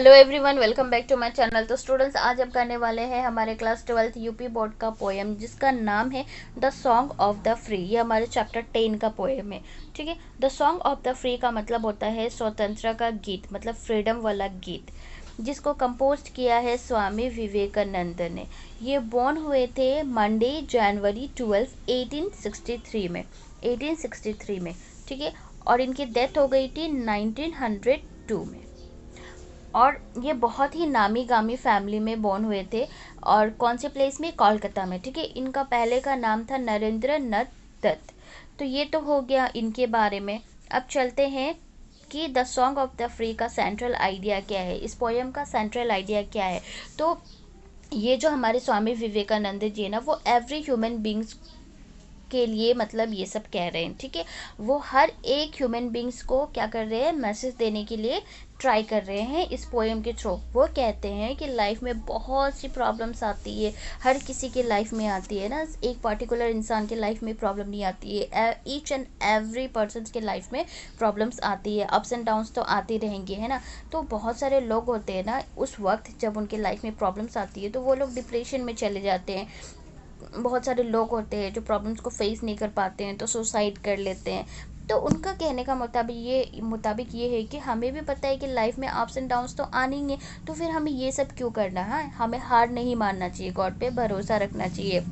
Hello everyone, welcome back to my channel. तो students, आज हम करने वाले हैं हमारे क्लास 12th यूपी बोर्ड का पोएम जिसका नाम है the song of the free. ये हमारे चैप्टर 10 का पोएम है। ठीक है। The song of the free का मतलब होता है स्वतंत्रता का गीत, मतलब फ्रीडम वाला गीत, जिसको कंपोज किया है स्वामी विवेकानंद ने। ये बोर्न हुए थे मंडे जनवरी 12 1863 में 1863 में। ठीक है। और इनकी डेथ हो गई थी 1902 में। और ये बहुत ही नामी गामी फैमिली में बोर्न हुए थे। और कौन से प्लेस में? कोलकाता में। ठीक है। इनका पहले का नाम था नरेंद्र नाथ दत्त। तो ये तो हो गया इनके बारे में। अब चलते हैं कि the song of the free का सेंट्रल आइडिया क्या है, इस पोएम का सेंट्रल आइडिया क्या है। तो ये जो हमारे स्वामी विवेकानंद जी है ना, वो एवरी ह्यूमन बींग्स के लिए मतलब ये सब कह रहे हैं। ठीक है। वो हर एक ह्यूमन बींग्स को क्या कर रहे हैं, मैसेज देने के लिए ट्राई कर रहे हैं इस पोएम के थ्रू। वो कहते हैं कि लाइफ में बहुत सी प्रॉब्लम्स आती है, हर किसी के लाइफ में आती है ना, एक पर्टिकुलर इंसान के लाइफ में प्रॉब्लम नहीं आती है, ईच एंड एवरी पर्सन के लाइफ में प्रॉब्लम्स आती है, अप्स एंड डाउन्स तो आती रहेंगे, है ना। तो बहुत सारे लोग होते हैं ना, उस वक्त जब उनके लाइफ में प्रॉब्लम्स आती है तो वो लोग डिप्रेशन में चले जाते हैं। बहुत सारे लोग होते हैं जो प्रॉब्लम्स को फेस नहीं कर पाते हैं तो सुसाइड कर लेते हैं। तो उनका कहने का मुताबिक ये है कि हमें भी पता है कि लाइफ में अप्स एंड डाउन्स तो आने ही हैं, तो फिर हमें ये सब क्यों करना है। हमें हार नहीं मानना चाहिए, गॉड पे भरोसा रखना चाहिए।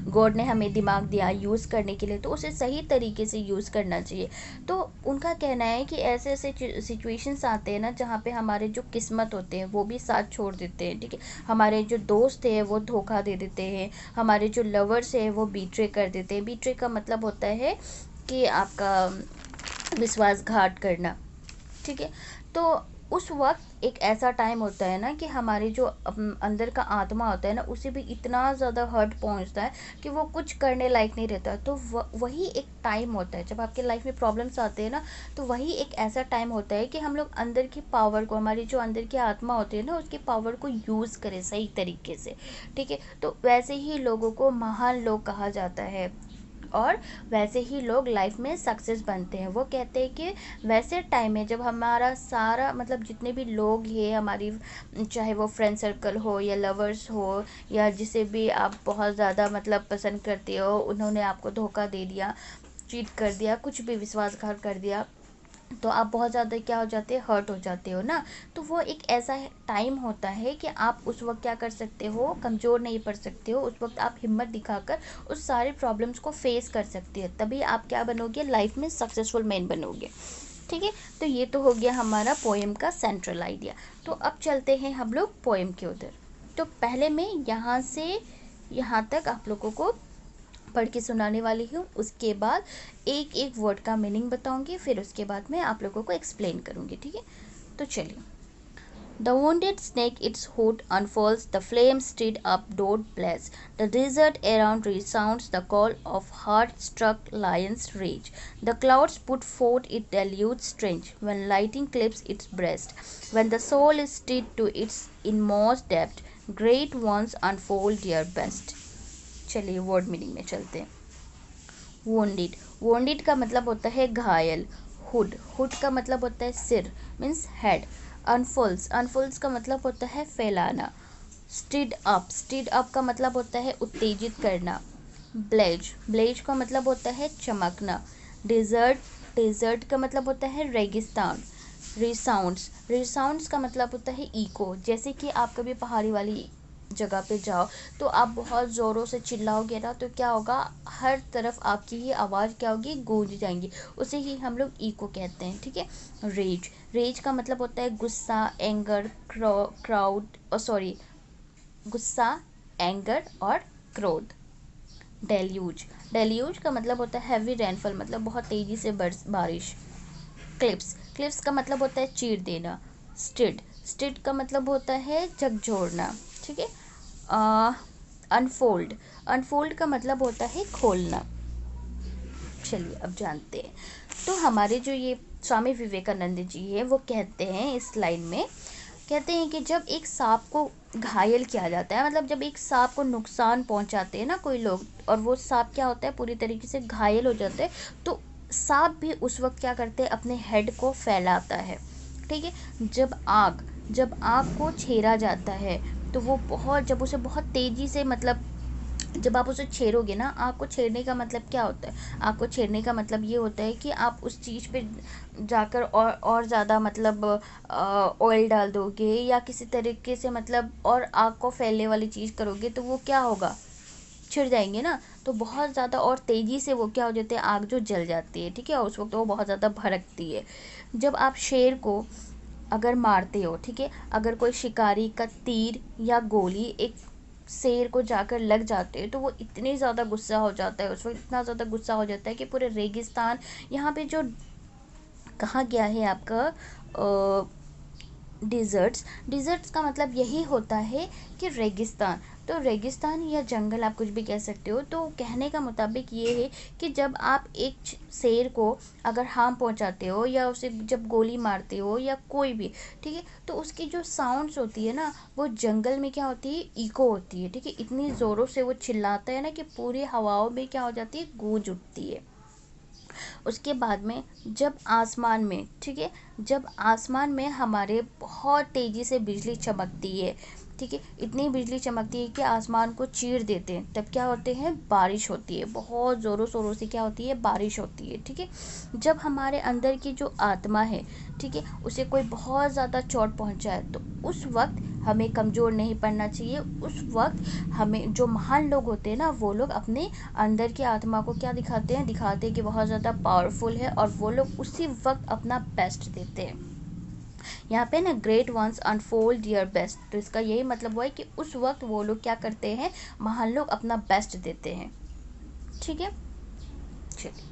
गॉड ने हमें दिमाग दिया यूज़ करने के लिए, तो उसे सही तरीके से यूज़ करना चाहिए। तो उनका कहना है कि ऐसे ऐसे सिचुएशंस आते हैं ना, जहाँ पे हमारे जो किस्मत होते हैं वो भी साथ छोड़ देते हैं। ठीक है। हमारे जो दोस्त हैं वो धोखा दे देते हैं, हमारे जो लवर्स हैं वो बीट्रे कर देते हैं। बीट्रे का मतलब होता है कि आपका विश्वासघात करना। ठीक है। तो उस वक्त एक ऐसा टाइम होता है ना कि हमारे जो अंदर का आत्मा होता है ना, उसे भी इतना ज़्यादा हर्ट पहुंचता है कि वो कुछ करने लायक नहीं रहता। तो वही एक टाइम होता है जब आपके लाइफ में प्रॉब्लम्स आते हैं ना, तो वही एक ऐसा टाइम होता है कि हम लोग अंदर की पावर को, हमारी जो अंदर की आत्मा होती है ना, उसकी पावर को यूज़ करें सही तरीके से। ठीक है। तो वैसे ही लोगों को महान लोग कहा जाता है और वैसे ही लोग लाइफ में सक्सेस बनते हैं। वो कहते हैं कि वैसे टाइम में जब हमारा सारा मतलब जितने भी लोग हैं हमारी, चाहे वो फ्रेंड सर्कल हो या लवर्स हो या जिसे भी आप बहुत ज़्यादा मतलब पसंद करते हो, उन्होंने आपको धोखा दे दिया, चीट कर दिया, कुछ भी विश्वासघात कर दिया, तो आप बहुत ज़्यादा क्या हो जाते हैं, हर्ट हो जाते हो ना। तो वो एक ऐसा टाइम होता है कि आप उस वक्त क्या कर सकते हो, कमज़ोर नहीं पड़ सकते हो। उस वक्त आप हिम्मत दिखाकर उस सारे प्रॉब्लम्स को फेस कर सकते हो, तभी आप क्या बनोगे, लाइफ में सक्सेसफुल मैन बनोगे। ठीक है। तो ये तो हो गया हमारा पोएम का सेंट्रल आइडिया। तो अब चलते हैं हम लोग पोएम के उधर। तो पहले मैं यहाँ से यहाँ तक आप लोगों को पढ़ के सुनाने वाली हूँ, उसके बाद एक एक वर्ड का मीनिंग बताऊंगी, फिर उसके बाद मैं आप लोगों को एक्सप्लेन करूंगी। ठीक है। तो चलिए। The wounded snake its hood unfurls, the flames stirred up don't blaze. The desert around resounds the call of heart-struck lion's rage. The clouds put forth its deluge strange, when lightning clips its breast. When the soul is stirred to its inmost depth, great ones unfold their best. चलिए word meaning में चलते हैं। Wounded, wounded का मतलब होता है घायल। Hood, hood का मतलब होता है सिर, मीन्स हेड। अनफोल्स, अनफोल्स का मतलब होता है फैलाना। स्टिड अप का मतलब होता है उत्तेजित करना। ब्लेज, ब्लेज का मतलब होता है चमकना। डेजर्ट, डेजर्ट का मतलब होता है रेगिस्तान। रिसाउंड्स, रिसाउंड्स का मतलब होता है इको। जैसे कि आप कभी पहाड़ी वाली जगह पे जाओ तो आप बहुत ज़ोरों से चिल्लाओगे ना, तो क्या होगा, हर तरफ आपकी ही आवाज़ क्या होगी, गूंज जाएंगी। उसे ही हम लोग इको कहते हैं। ठीक है। रेज, रेज का मतलब होता है गुस्सा, एंगर, क्राउड सॉरी गुस्सा, एंगर और क्रोध। डेल्यूज, डेल्यूज का मतलब होता है हैवी रेनफॉल, मतलब बहुत तेज़ी से बारिश। क्लिप्स, क्लिप्स का मतलब होता है चीर देना। स्टिड, स्टिड का मतलब होता है झकझोरना। ठीक है। अनफोल्ड, अनफोल्ड का मतलब होता है खोलना। चलिए अब जानते हैं। तो हमारे जो ये स्वामी विवेकानंद जी है वो कहते हैं इस लाइन में, कहते हैं कि जब एक सांप को घायल किया जाता है, मतलब जब एक सांप को नुकसान पहुंचाते हैं ना कोई लोग, और वो सांप क्या होता है, पूरी तरीके से घायल हो जाता है, तो सांप भी उस वक्त क्या करते हैं, अपने हेड को फैलाता है। ठीक है। जब आग, जब आग को छेड़ा जाता है तो वो बहुत, जब उसे बहुत तेज़ी से, मतलब जब आप उसे छेड़ोगे ना, आग को छेड़ने का मतलब क्या होता है? आग को छेड़ने का मतलब ये होता है कि आप उस चीज़ पे जाकर और ज़्यादा, मतलब ऑयल डाल दोगे या किसी तरीके से, मतलब और आग को फैलने वाली चीज़ करोगे, तो वो क्या होगा, छिड़ जाएंगे ना। तो बहुत ज़्यादा और तेज़ी से वो क्या हो जाते हैं, आग जो जल जाती है, ठीक है, और उस वक्त वो बहुत ज़्यादा भड़कती है। जब आप शेर को अगर मारते हो, ठीक है, अगर कोई शिकारी का तीर या गोली एक शेर को जाकर लग जाते हैं, तो वो इतनी ज़्यादा गुस्सा हो जाता है, उस वक्त इतना ज़्यादा गुस्सा हो जाता है कि पूरे रेगिस्तान, यहाँ पे जो कहा गया है आपका डिज़र्ट्स, डिज़र्ट्स का मतलब यही होता है कि रेगिस्तान, तो रेगिस्तान या जंगल आप कुछ भी कह सकते हो। तो कहने का मुताबिक ये है कि जब आप एक शेर को अगर हार्म पहुंचाते हो या उसे जब गोली मारते हो या कोई भी, ठीक है, तो उसकी जो साउंड्स होती है ना, वो जंगल में क्या होती है, इको होती है, ठीक है, इतनी ज़ोरों से वो चिल्लाता है ना कि पूरी हवाओं में क्या हो जाती है, गूंज उठती है। उसके बाद में जब आसमान में, ठीक है, जब आसमान में हमारे बहुत तेज़ी से बिजली चमकती है, ठीक है, इतनी बिजली चमकती है कि आसमान को चीर देते हैं, तब क्या होते हैं, बारिश होती है, बहुत ज़ोरों शोरों से क्या होती है, बारिश होती है, ठीक है। जब हमारे अंदर की जो आत्मा है, ठीक है, उसे कोई बहुत ज़्यादा चोट पहुंचाए, तो उस वक्त हमें कमज़ोर नहीं पड़ना चाहिए। उस वक्त हमें, जो महान लोग होते हैं ना, वो लोग अपने अंदर की आत्मा को क्या दिखाते हैं, दिखाते हैं कि बहुत ज़्यादा पावरफुल है, और वो लोग उसी वक्त अपना बेस्ट देते हैं। यहाँ पे ना ग्रेट वंस अनफोल्ड दियर बेस्ट, तो इसका यही मतलब हुआ है कि उस वक्त वो लोग क्या करते हैं, महान लोग अपना बेस्ट देते हैं, ठीक है। चलिए,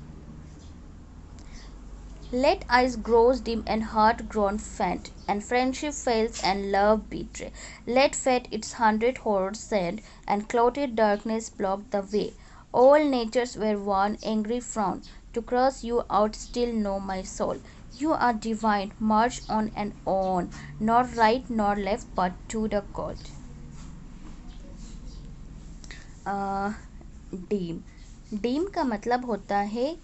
let eyes grows dim and heart grown faint, and friendship fails and love betray. Let fate its 100 horrors send, and clouded darkness block the way. All natures were one angry frown, to cross you out still know my soul. You are divine, march on and on, nor right nor left but to the God. Deem, deem का मतलब होता है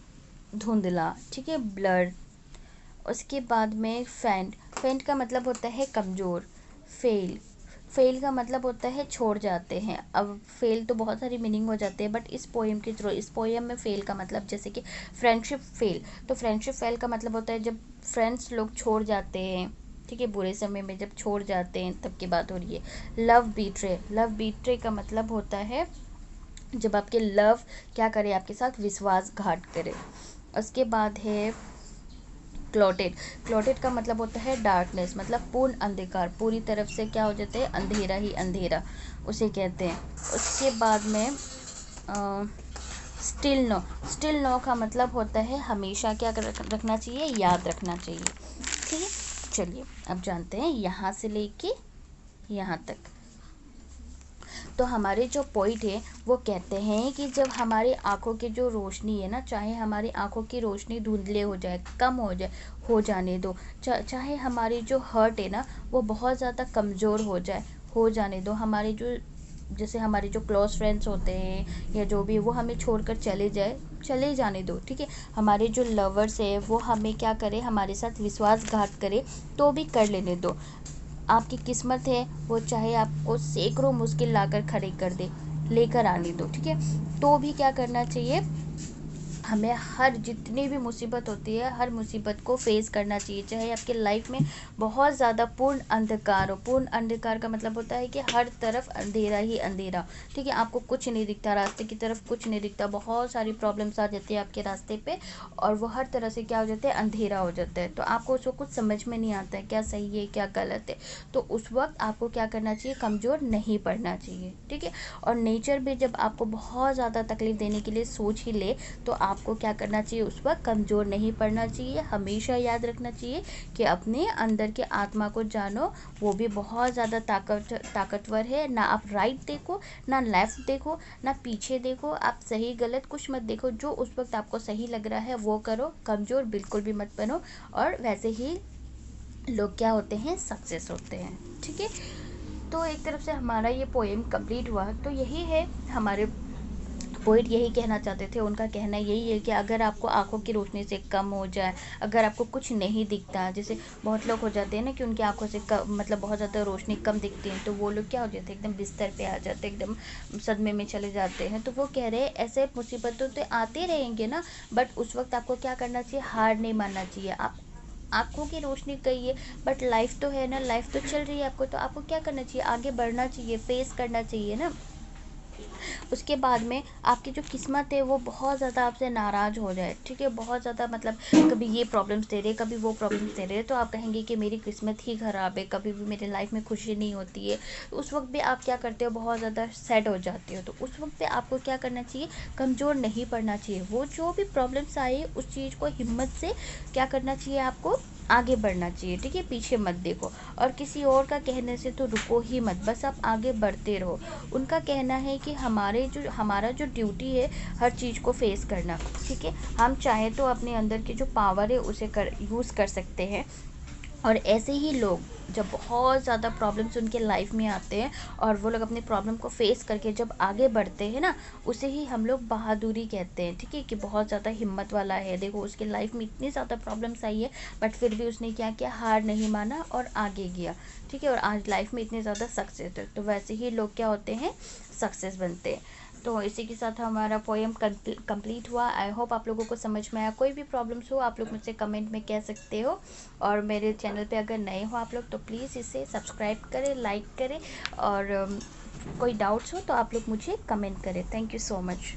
धुंधला, ठीक है, blur. उसके बाद में फेंट, फेंट का मतलब होता है कमज़ोर। फेल, फेल का मतलब होता है छोड़ जाते हैं। अब फेल तो बहुत सारी मीनिंग हो जाते हैं, बट इस पोएम के थ्रू, इस पोएम में फेल का मतलब, जैसे कि फ्रेंडशिप फेल, तो फ्रेंडशिप फेल का मतलब होता है जब फ्रेंड्स लोग छोड़ जाते हैं, ठीक है, बुरे समय में जब छोड़ जाते हैं तब की बात हो रही है। लव बीट्रे, लव बीट्रे का मतलब होता है जब आपके लव क्या करे, आपके साथ विश्वासघात करे। उसके बाद है क्लोटेड, क्लोटेड का मतलब होता है डार्कनेस, मतलब पूर्ण अंधकार, पूरी तरफ से क्या हो जाता है, अंधेरा ही अंधेरा, उसे कहते हैं। उसके बाद में स्टिल नो, स्टिल नो का मतलब होता है हमेशा क्या रखना चाहिए, याद रखना चाहिए, ठीक है। चलिए अब जानते हैं यहाँ से लेके यहाँ तक। तो हमारे जो पोइट है वो कहते हैं कि जब हमारी आँखों की जो रोशनी है ना, चाहे हमारी आँखों की रोशनी धुंधले हो जाए, कम हो जाए, हो जाने दो, चाहे हमारी जो हर्ट है ना वो बहुत ज़्यादा कमज़ोर हो जाए, हो जाने दो। हमारे जो, जैसे हमारे जो क्लोज फ्रेंड्स होते हैं या जो भी, वो हमें छोड़कर चले जाए, चले जाने दो, ठीक है। हमारे जो लवर्स है वो हमें क्या करे, हमारे साथ विश्वासघात करे, तो भी कर लेने दो। आपकी किस्मत है, वो चाहे आपको सैकड़ों मुश्किल लाकर खड़े कर दे, लेकर आने दो, ठीक है, तो भी क्या करना चाहिए, हमें हर जितनी भी मुसीबत होती है, हर मुसीबत को फेस करना चाहिए, चाहे आपके लाइफ में बहुत ज़्यादा पूर्ण अंधकार हो। पूर्ण अंधकार का मतलब होता है कि हर तरफ अंधेरा ही अंधेरा, ठीक है, आपको कुछ नहीं दिखता, रास्ते की तरफ कुछ नहीं दिखता, बहुत सारी प्रॉब्लम्स आ जाती है आपके रास्ते पे, और वो हर तरह से क्या हो जाता है, अंधेरा हो जाता है, तो आपको उसको कुछ समझ में नहीं आता है क्या सही है क्या गलत है। तो उस वक्त आपको क्या करना चाहिए, कमज़ोर नहीं पड़ना चाहिए, ठीक है। और नेचर भी जब आपको बहुत ज़्यादा तकलीफ देने के लिए सोच ही ले, तो आपको क्या करना चाहिए, उस वक्त कमज़ोर नहीं पड़ना चाहिए। हमेशा याद रखना चाहिए कि अपने अंदर के आत्मा को जानो, वो भी बहुत ज़्यादा ताकतवर है। ना आप राइट देखो, ना लेफ़्ट देखो, ना पीछे देखो, आप सही गलत कुछ मत देखो, जो उस वक्त आपको सही लग रहा है वो करो, कमज़ोर बिल्कुल भी मत बनो, और वैसे ही लोग क्या होते हैं, सक्सेस होते हैं, ठीक है। तो एक तरफ से हमारा ये पोएम कंप्लीट हुआ। तो यही है हमारे पोइट यही कहना चाहते थे। उनका कहना यही है कि अगर आपको आँखों की रोशनी से कम हो जाए, अगर आपको कुछ नहीं दिखता, जैसे बहुत लोग हो जाते हैं ना कि उनकी आँखों से मतलब बहुत ज़्यादा रोशनी कम दिखती है, तो वो लोग क्या हो जाते हैं, एकदम बिस्तर पे आ जाते हैं, एकदम सदमे में चले जाते हैं। तो वो कह रहे हैं ऐसे मुसीबतों तो आते रहेंगे ना, बट उस वक्त आपको क्या करना चाहिए, हार नहीं मानना चाहिए। आप आँखों की रोशनी गई है, बट लाइफ तो है ना, लाइफ तो चल रही है आपको, तो आपको क्या करना चाहिए, आगे बढ़ना चाहिए, फेस करना चाहिए ना। उसके बाद में आपकी जो किस्मत है वो बहुत ज़्यादा आपसे नाराज़ हो जाए, ठीक है, बहुत ज़्यादा मतलब कभी ये प्रॉब्लम्स दे रहे, कभी वो प्रॉब्लम्स दे रहे, तो आप कहेंगे कि मेरी किस्मत ही ख़राब है, कभी भी मेरी लाइफ में खुशी नहीं होती है। तो उस वक्त भी आप क्या करते हो, बहुत ज़्यादा सैड हो जाते हो। तो उस वक्त पे आपको क्या करना चाहिए, कमज़ोर नहीं पड़ना चाहिए। वो जो भी प्रॉब्लम्स आए उस चीज़ को हिम्मत से क्या करना चाहिए, आपको आगे बढ़ना चाहिए, ठीक है, पीछे मत देखो। और किसी और का कहने से तो रुको ही मत, बस आप आगे बढ़ते रहो। उनका कहना है कि हमारा जो ड्यूटी है हर चीज़ को फेस करना, ठीक है। हम चाहे तो अपने अंदर की जो पावर है उसे यूज़ कर सकते हैं। और ऐसे ही लोग जब बहुत ज़्यादा प्रॉब्लम्स उनके लाइफ में आते हैं और वो लोग अपनी प्रॉब्लम को फेस करके जब आगे बढ़ते हैं ना, उसे ही हम लोग बहादुरी कहते हैं, ठीक है, कि बहुत ज़्यादा हिम्मत वाला है। देखो उसके लाइफ में इतनी ज़्यादा प्रॉब्लम्स आई है, बट फिर भी उसने क्या किया, हार नहीं माना और आगे गया, ठीक है, और आज लाइफ में इतनी ज़्यादा सक्सेस है। तो वैसे ही लोग क्या होते हैं, सक्सेस बनते हैं। तो इसी के साथ हमारा पोएम कंप्लीट हुआ। आई होप आप लोगों को समझ में आया। कोई भी प्रॉब्लम्स हो आप लोग मुझसे कमेंट में कह सकते हो। और मेरे चैनल पे अगर नए हो आप लोग तो प्लीज़ इसे सब्सक्राइब करें, लाइक करें, और कोई डाउट्स हो तो आप लोग मुझे कमेंट करें। Thank you so much.